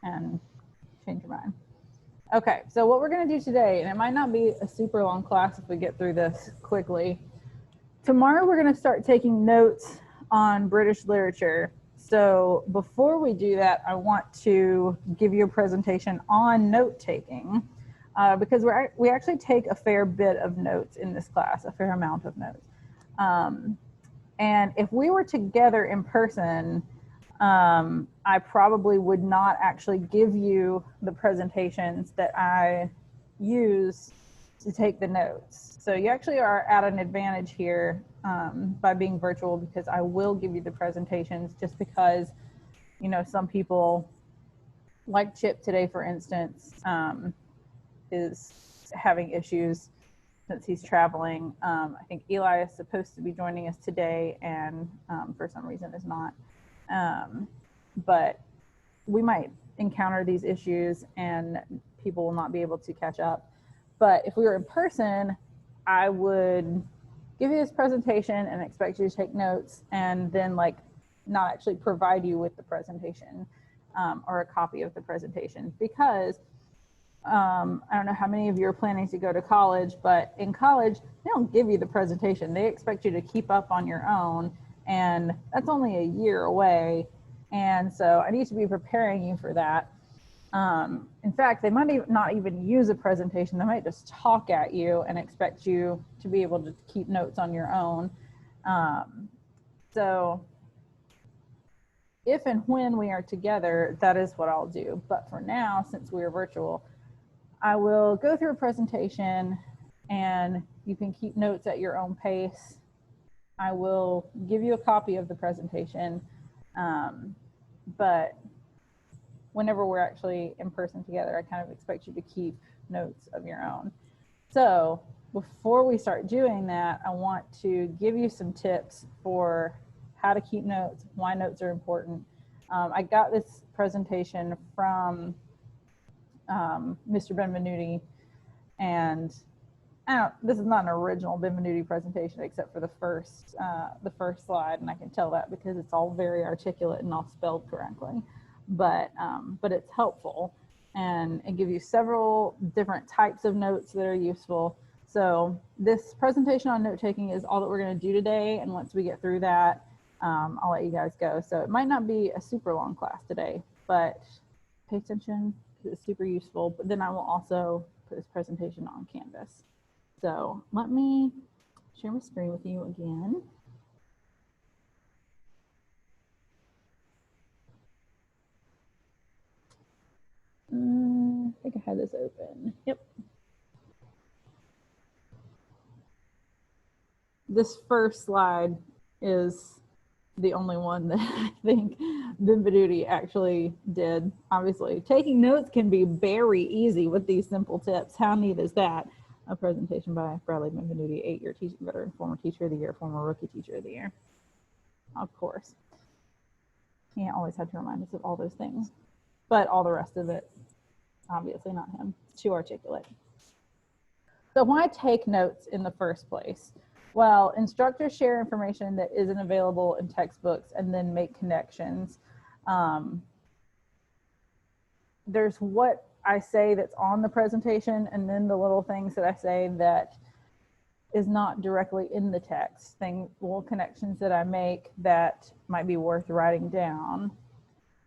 and change your mind. Okay, so what we're going to do today, and it might not be a super long class if we get through this quickly. Tomorrow we're going to start taking notes on British literature. So before we do that, I want to give you a presentation on note-taking because we actually take a fair bit of notes in this class, a fair amount of notes. And if we were together in person, I probably would not actually give you the presentations that I use to take the notes. So you actually are at an advantage here by being virtual, because I will give you the presentations, just because, you know, some people, like Chip today, for instance, is having issues since he's traveling. I think Eli is supposed to be joining us today and for some reason is not. But we might encounter these issues and people will not be able to catch up. But if we were in person, I would give you this presentation and expect you to take notes, and then like not actually provide you with the presentation or a copy of the presentation, because I don't know how many of you are planning to go to college, but in college, they don't give you the presentation. They expect you to keep up on your own, and that's only a year away. And so I need to be preparing you for that. In fact, they might not even use a presentation. They might just talk at you and expect you to be able to keep notes on your own. So if and when we are together, that is what I'll do. But for now, since we are virtual, I will go through a presentation and you can keep notes at your own pace. I will give you a copy of the presentation, but whenever we're actually in person together, I kind of expect you to keep notes of your own. So before we start doing that, I want to give you some tips for how to keep notes, why notes are important. I got this presentation from Mr. Benvenuti, and this is not an original Benvenuti presentation except for the first slide, and I can tell that because it's all very articulate and all spelled correctly. But it's helpful, and it gives you several different types of notes that are useful. So this presentation on note taking is all that we're going to do today, and once we get through that, I'll let you guys go. So it might not be a super long class today, but pay attention. It's super useful. But then I will also put this presentation on Canvas. So let me share my screen with you again. I think I had this open. Yep. This first slide is the only one that I think Benvenuti actually did. Obviously, taking notes can be very easy with these simple tips. How neat is that? A presentation by Bradley Benvenuti, 8-year teaching veteran, former teacher of the year, former rookie teacher of the year. Of course. Can't always have to remind us of all those things, but all the rest of it, obviously not him. It's too articulate. So why take notes in the first place? Well, instructors share information that isn't available in textbooks and then make connections. There's what I say that's on the presentation, and then the little things that I say that is not directly in the text, little connections that I make that might be worth writing down.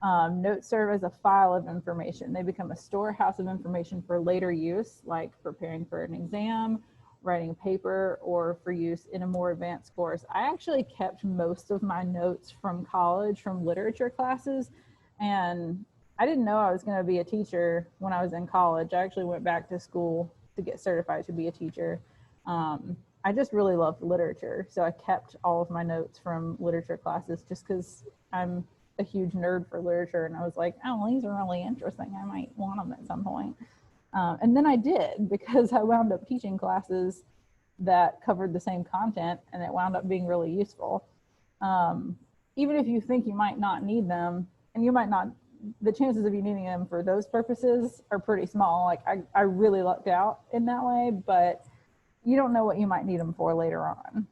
Notes serve as a file of information. They become a storehouse of information for later use, like preparing for an exam, writing a paper, or for use in a more advanced course. I actually kept most of my notes from college, from literature classes, and I didn't know I was going to be a teacher when I was in college. I actually went back to school to get certified to be a teacher. I just really loved literature, so I kept all of my notes from literature classes just because I'm a huge nerd for literature, and I was like, oh, these are really interesting. I might want them at some point. And then I did, because I wound up teaching classes that covered the same content, and it wound up being really useful. Even if you think you might not need them, and you might not, the chances of you needing them for those purposes are pretty small. Like I really lucked out in that way, but you don't know what you might need them for later on.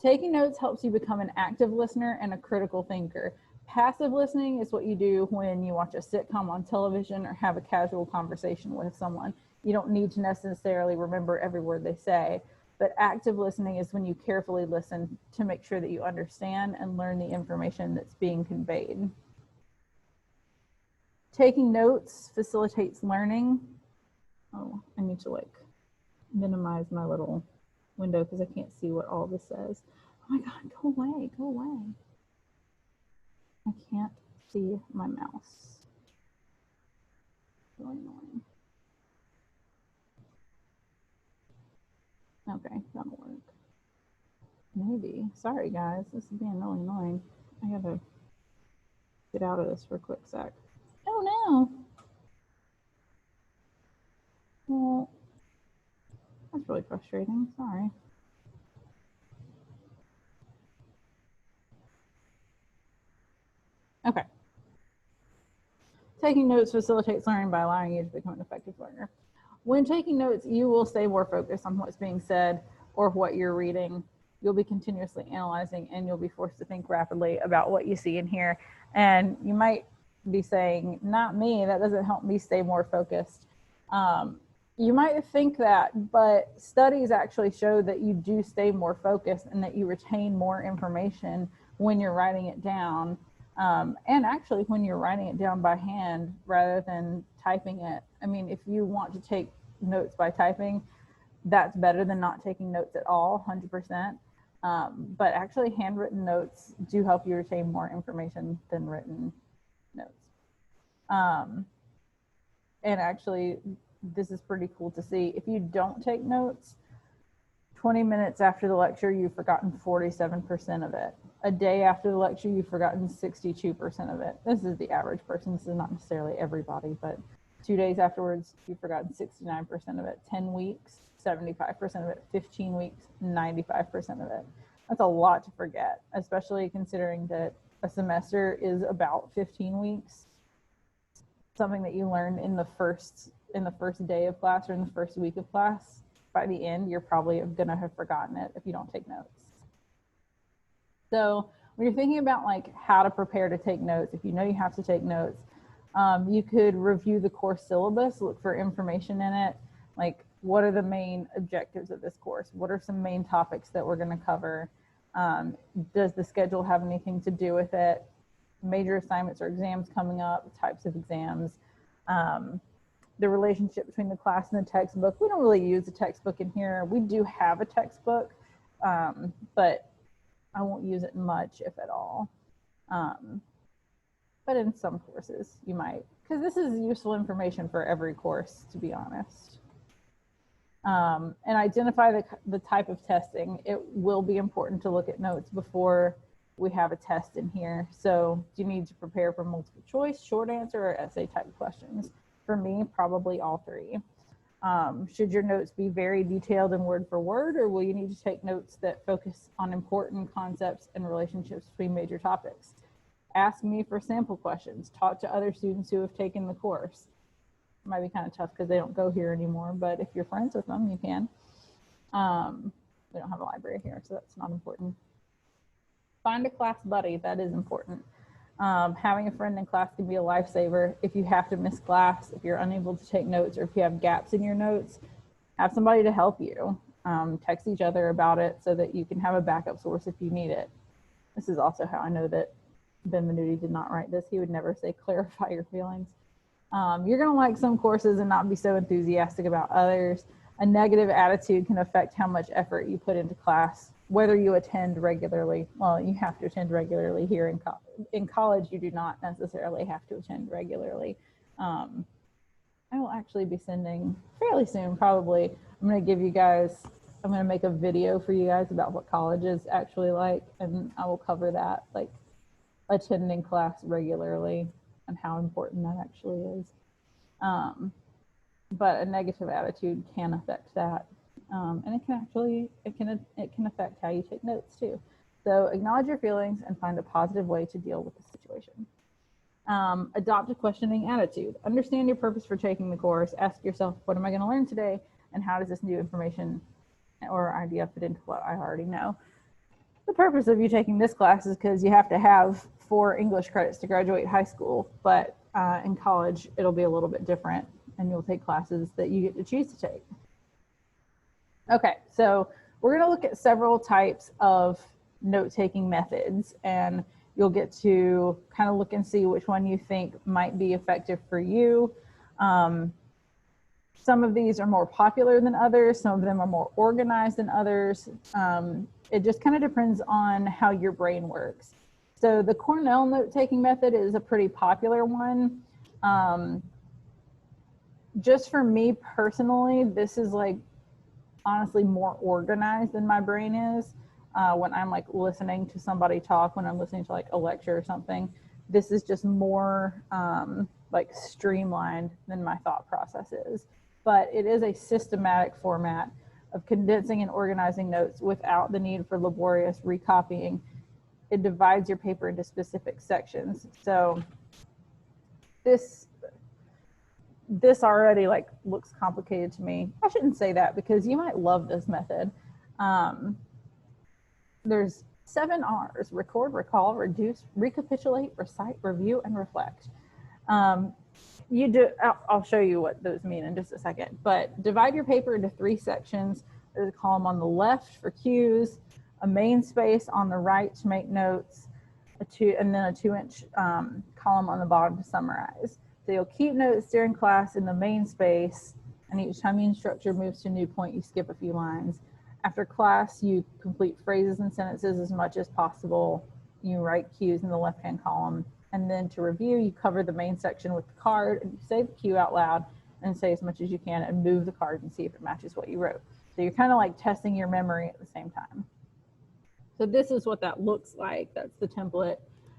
Taking notes helps you become an active listener and a critical thinker. Passive listening is what you do when you watch a sitcom on television or have a casual conversation with someone. You don't need to necessarily remember every word they say, but active listening is when you carefully listen to make sure that you understand and learn the information that's being conveyed. Taking notes facilitates learning. Oh, I need to like minimize my little window because I can't see what all this says. Oh my God, go away, go away. I can't see my mouse. Really annoying. Okay, that'll work. Maybe. Sorry guys, this is being really annoying. I gotta get out of this for a quick sec. Oh no. Well, that's really frustrating. Sorry. Okay. Taking notes facilitates learning by allowing you to become an effective learner. When taking notes, you will stay more focused on what's being said or what you're reading. You'll be continuously analyzing and you'll be forced to think rapidly about what you see and hear. And you might be saying, not me, that doesn't help me stay more focused. You might think that, but studies actually show that you do stay more focused and that you retain more information when you're writing it down. And actually when you're writing it down by hand rather than typing it. I mean, if you want to take notes by typing, that's better than not taking notes at all, 100%. But actually handwritten notes do help you retain more information than written notes. And actually, this is pretty cool to see. If you don't take notes, 20 minutes after the lecture, you've forgotten 47% of it. A day after the lecture, you've forgotten 62% of it. This is the average person. This is not necessarily everybody, but 2 days afterwards, you've forgotten 69% of it. 10 weeks, 75% of it. 15 weeks, 95% of it. That's a lot to forget, especially considering that a semester is about 15 weeks. Something that you learn in the first day of class or in the first week of class, by the end, you're probably gonna have forgotten it if you don't take notes. So when you're thinking about like how to prepare to take notes, if you know you have to take notes, you could review the course syllabus, look for information in it, like what are the main objectives of this course? What are some main topics that we're gonna cover? Does the schedule have anything to do with it? Major assignments or exams coming up, types of exams, the relationship between the class and the textbook. We don't really use a textbook in here. We do have a textbook, but I won't use it much, if at all. But in some courses you might, because this is useful information for every course, to be honest. And identify the type of testing. It will be important to look at notes before we have a test in here. So do you need to prepare for multiple choice, short answer, or essay type questions? For me, probably all three. Should your notes be very detailed and word for word, or will you need to take notes that focus on important concepts and relationships between major topics? Ask me for sample questions. Talk to other students who have taken the course. It might be kind of tough because they don't go here anymore, but if you're friends with them, you can. We don't have a library here, so that's not important. Find a class buddy. That is important. Having a friend in class can be a lifesaver. If you have to miss class, if you're unable to take notes, or if you have gaps in your notes, have somebody to help you. Text each other about it so that you can have a backup source if you need it. This is also how I know that Ben Minuti did not write this. He would never say clarify your feelings. You're going to like some courses and not be so enthusiastic about others. A negative attitude can affect how much effort you put into class, whether you attend regularly. Well, you have to attend regularly here in college. In college, you do not necessarily have to attend regularly. I will actually be sending fairly soon, probably. I'm going to make a video for you guys about what college is actually like, and I will cover that, like attending class regularly and how important that actually is. But a negative attitude can affect that. And it can affect how you take notes too. So acknowledge your feelings and find a positive way to deal with the situation. Adopt a questioning attitude. Understand your purpose for taking the course. Ask yourself, what am I going to learn today? And how does this new information or idea fit into what I already know? the purpose of you taking this class is because you have to have 4 English credits to graduate high school, but in college it'll be a little bit different, and you'll take classes that you get to choose to take. Okay, so we're going to look at several types of note-taking methods, and you'll get to kind of look and see which one you think might be effective for you. Some of these are more popular than others. Some of them are more organized than others. It just kind of depends on how your brain works. So the Cornell note-taking method is a pretty popular one. Just for me personally, this is like honestly more organized than my brain is. When I'm like listening to somebody talk, when I'm listening to like a lecture or something, this is just more like streamlined than my thought process is. But it is a systematic format of condensing and organizing notes without the need for laborious recopying. It divides your paper into specific sections. So this already like looks complicated to me. I shouldn't say that because you might love this method. There's 7 R's: record, recall, reduce, recapitulate, recite, review, and reflect. I'll show you what those mean in just a second, but divide your paper into 3 sections. There's a column on the left for cues, a main space on the right to make notes, and then a 2-inch column on the bottom to summarize. So you'll keep notes during class in the main space, and each time you instructor moves to a new point, you skip a few lines. After class, you complete phrases and sentences as much as possible. You write cues in the left-hand column. And then to review, you cover the main section with the card, and you say the cue out loud and say as much as you can and move the card and see if it matches what you wrote. So you're kind of like testing your memory at the same time. So this is what that looks like. That's the template.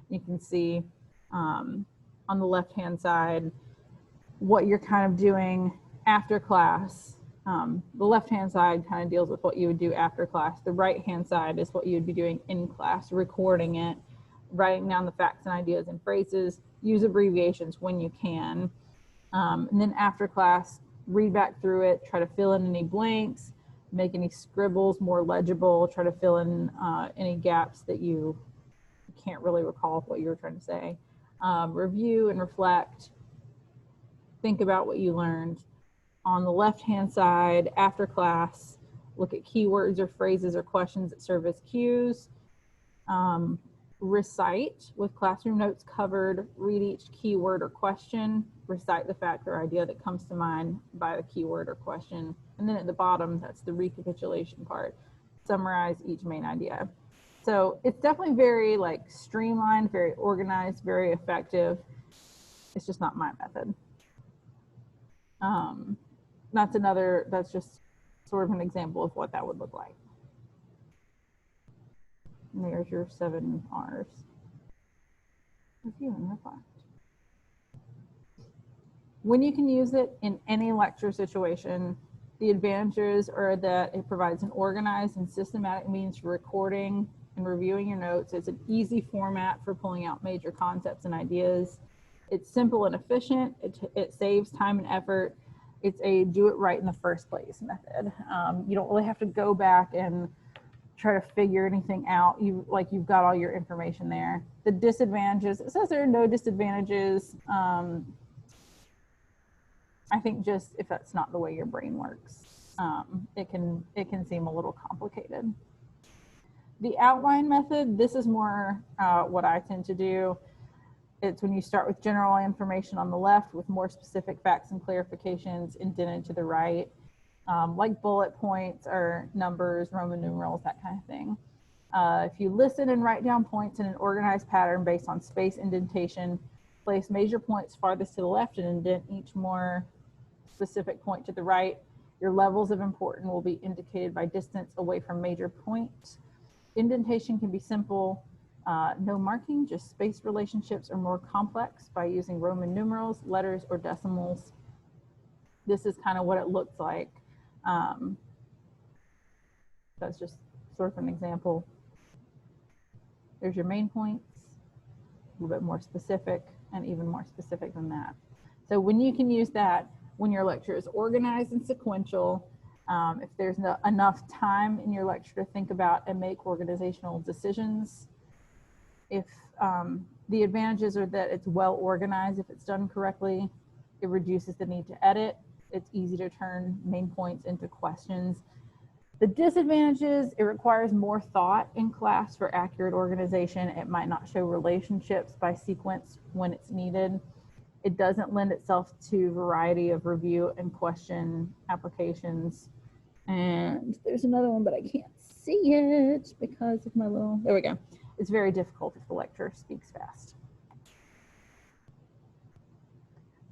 You can see on the left-hand side what you're kind of doing after class. The left-hand side kind of deals with what you would do after class. The right-hand side is what you would be doing in class, recording it, writing down the facts and ideas and phrases, use abbreviations when you can. And then after class, read back through it, try to fill in any blanks, make any scribbles more legible, try to fill in any gaps that you can't really recall what you were trying to say. Review and reflect, think about what you learned. On the left-hand side, after class, look at keywords or phrases or questions that serve as cues. Recite with classroom notes covered, read each keyword or question, recite the fact or idea that comes to mind by the keyword or question. And then at the bottom, that's the recapitulation part, summarize each main idea. So it's definitely very like streamlined, very organized, very effective. It's just not my method. That's just sort of an example of what that would look like. And there's your 7 R's. Review and reflect. When you can use it in any lecture situation, the advantages are that it provides an organized and systematic means for recording and reviewing your notes. It's an easy format for pulling out major concepts and ideas. It's simple and efficient. It saves time and effort. It's a do it right in the first place method. You don't really have to go back and try to figure anything out. You've got all your information there. The disadvantages, it says there are no disadvantages. I think just if that's not the way your brain works, it can seem a little complicated. The outline method, this is more what I tend to do. It's when you start with general information on the left with more specific facts and clarifications indented to the right. Like bullet points or numbers, Roman numerals, that kind of thing. If you listen and write down points in an organized pattern based on space indentation, place major points farthest to the left and indent each more specific point to the right. Your levels of importance will be indicated by distance away from major points. Indentation can be simple, no marking, just space relationships are more complex by using Roman numerals, letters, or decimals. This is kind of what it looks like. That's just sort of an example. There's your main points, a little bit more specific, and even more specific than that. So when you can use that, when your lecture is organized and sequential, If there's enough time in your lecture to think about and make organizational decisions. If the advantages are that it's well organized, if it's done correctly, it reduces the need to edit. It's easy to turn main points into questions. The disadvantages, it requires more thought in class for accurate organization. It might not show relationships by sequence when it's needed. It doesn't lend itself to variety of review and question applications. And there's another one, but I can't see it because of my little, there we go. It's very difficult if the lecturer speaks fast.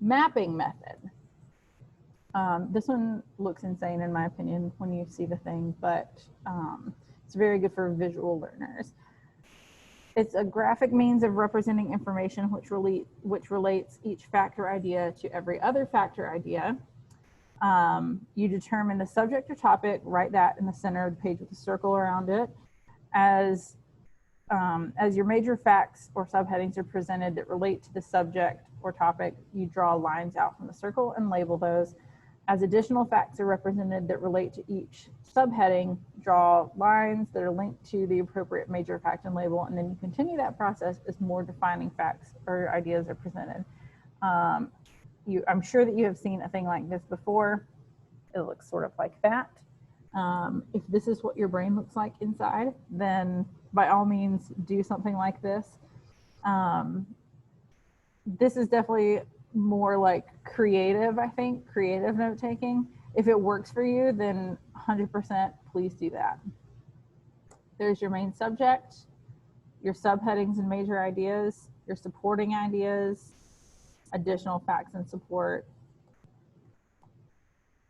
Mapping method. This one looks insane in my opinion when you see the thing, but it's very good for visual learners. It's a graphic means of representing information which relates each fact or idea to every other fact or idea. You determine the subject or topic, write that in the center of the page with a circle around it. As your major facts or subheadings are presented that relate to the subject or topic, you draw lines out from the circle and label those. As additional facts are represented that relate to each subheading, draw lines that are linked to the appropriate major fact and label, and then you continue that process as more defining facts or ideas are presented. I'm sure that you have seen a thing like this before. It looks sort of like that. If this is what your brain looks like inside, then by all means do something like this. This is definitely more like creative, I think, creative note taking. If it works for you, then 100% please do that. There's your main subject, your subheadings and major ideas, your supporting ideas, additional facts and support.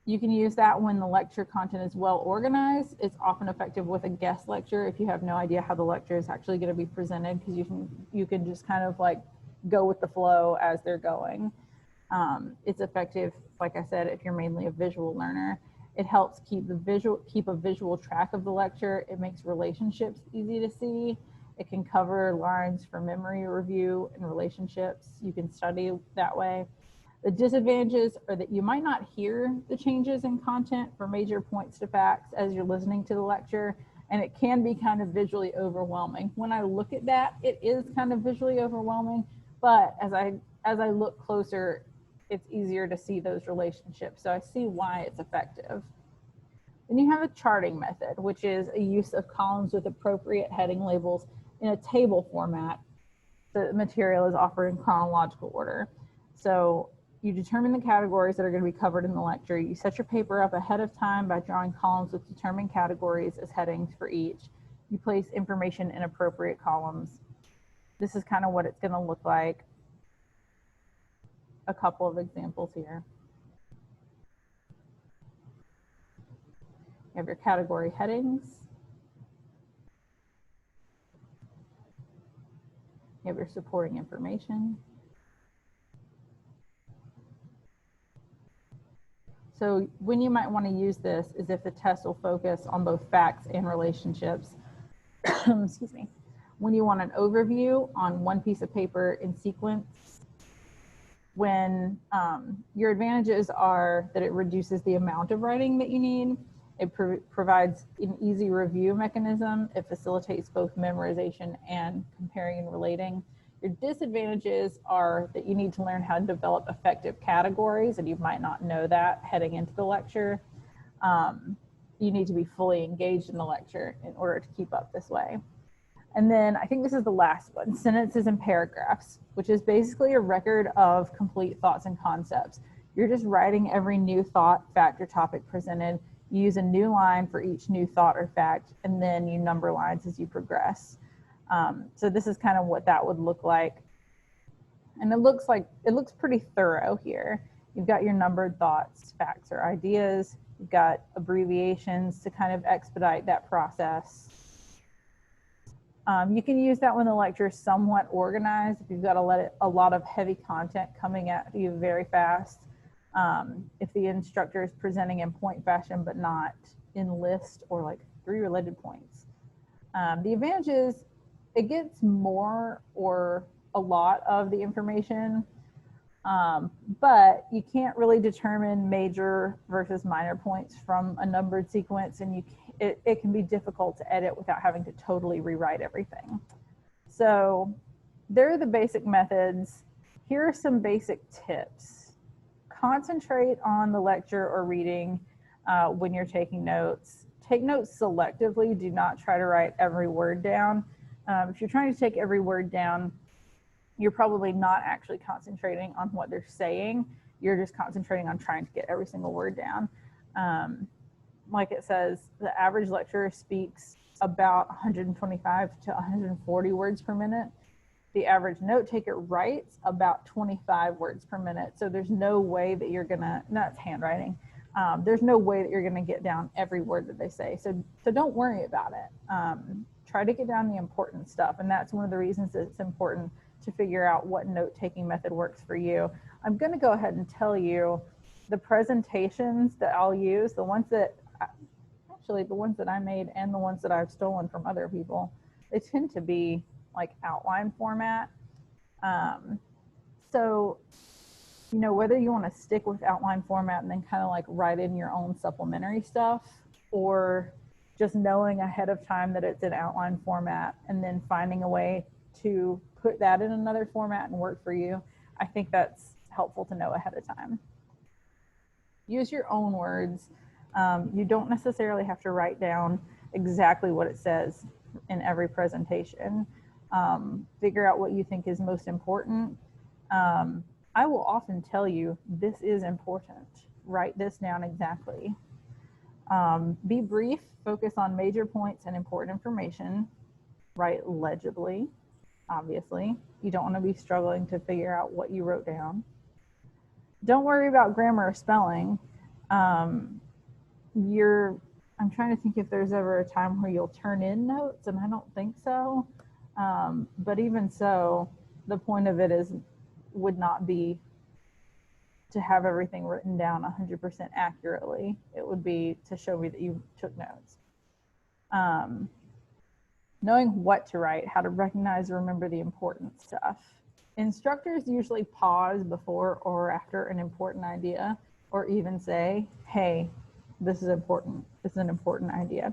You can use that when the lecture content is well organized. It's often effective with a guest lecture if you have no idea how the lecture is actually going to be presented, because you can just kind of like go with the flow as they're going. It's effective, like I said, if you're mainly a visual learner. It helps keep a visual track of the lecture. It makes relationships easy to see. It can cover lines for memory review and relationships. You can study that way. The disadvantages are that you might not hear the changes in content for major points to facts as you're listening to the lecture, and it can be kind of visually overwhelming. When I look at that, it is kind of visually overwhelming, but as I look closer, it's easier to see those relationships. So I see why it's effective. Then you have a charting method, which is a use of columns with appropriate heading labels in a table format. The material is offered in chronological order. So you determine the categories that are going to be covered in the lecture. You set your paper up ahead of time by drawing columns with determined categories as headings for each. You place information in appropriate columns. This is kind of what it's going to look like. A couple of examples here. You have your category headings. You have your supporting information. So when you might want to use this is if the test will focus on both facts and relationships. Excuse me. When you want an overview on one piece of paper in sequence. When your advantages are that it reduces the amount of writing that you need. It provides an easy review mechanism. It facilitates both memorization and comparing and relating. Your disadvantages are that you need to learn how to develop effective categories, and you might not know that heading into the lecture. You need to be fully engaged in the lecture in order to keep up this way. And then I think this is the last one, sentences and paragraphs, which is basically a record of complete thoughts and concepts. You're just writing every new thought, fact, or topic presented. You use a new line for each new thought or fact, and then you number lines as you progress. So this is kind of what that would look like. And it looks pretty thorough here. You've got your numbered thoughts, facts, or ideas. You've got abbreviations to kind of expedite that process. You can use that when the lecture is somewhat organized. If you've got a lot of heavy content coming at you very fast. If the instructor is presenting in point fashion, but not in list or like 3 related points. The advantage is it gets more or a lot of the information But you can't really determine major versus minor points from a numbered sequence, and it can be difficult to edit without having to totally rewrite everything. So there are the basic methods. Here are some basic tips. Concentrate on the lecture or reading when you're taking notes. Take notes selectively. Do not try to write every word down. If you're trying to take every word down, you're probably not actually concentrating on what they're saying. You're just concentrating on trying to get every single word down. Like it says, the average lecturer speaks about 125 to 140 words per minute. The average note taker writes about 25 words per minute. So there's no way that you're gonna, that's handwriting. There's no way that you're gonna get down every word that they say. So don't worry about it. Try to get down the important stuff. And that's one of the reasons that it's important to figure out what note-taking method works for you. I'm gonna go ahead and tell you the presentations that I'll use, the ones that I made and the ones that I've stolen from other people, they tend to be like outline format. So, you know, whether you want to stick with outline format and then kind of like write in your own supplementary stuff, or just knowing ahead of time that it's in outline format and then finding a way to put that in another format and work for you, I think that's helpful to know ahead of time. Use your own words. You don't necessarily have to write down exactly what it says in every presentation. Figure out what you think is most important. I will often tell you, this is important. Write this down exactly. Be brief, focus on major points and important information. Write legibly, obviously. You don't want to be struggling to figure out what you wrote down. Don't worry about grammar or spelling. I'm trying to think if there's ever a time where you'll turn in notes, and I don't think so. But even so, the point of it would not be to have everything written down 100% accurately. It would be to show me that you took notes. Knowing what to write, how to recognize and remember the important stuff. Instructors usually pause before or after an important idea, or even say, hey, this is important. This is an important idea.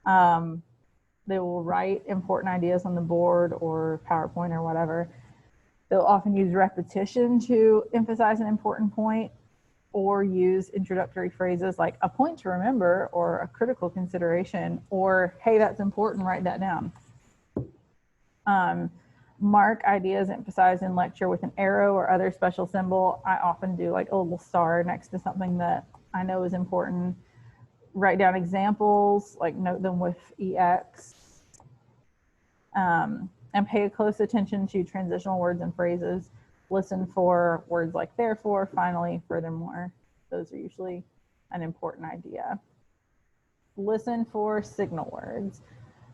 They will write important ideas on the board or PowerPoint or whatever. They'll often use repetition to emphasize an important point, or use introductory phrases like a point to remember or a critical consideration, or hey, that's important, write that down. Mark ideas emphasized in lecture with an arrow or other special symbol. I often do like a little star next to something that I know is important. Write down examples, like note them with EX. And pay close attention to transitional words and phrases. Listen for words like therefore, finally, furthermore. Those are usually an important idea. Listen for signal words,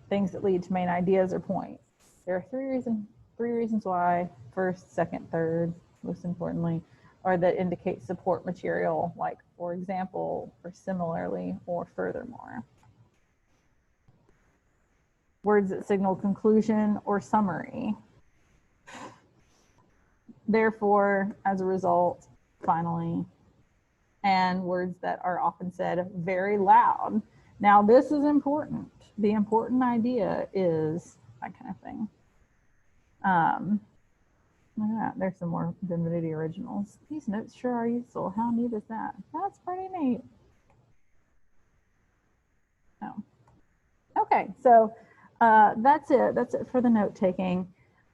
things that lead to main ideas or points. There are three reasons why: first, second, third, most importantly, or that indicate support material, like for example, or similarly, or furthermore. Words that signal conclusion or summary. Therefore, as a result, finally, and words that are often said very loud. Now, this is important. The important idea is that kind of thing. Look at that. There's some more Divinity originals. These notes sure are useful. How neat is that? That's pretty neat. Oh. Okay, so that's it. That's it for the note taking.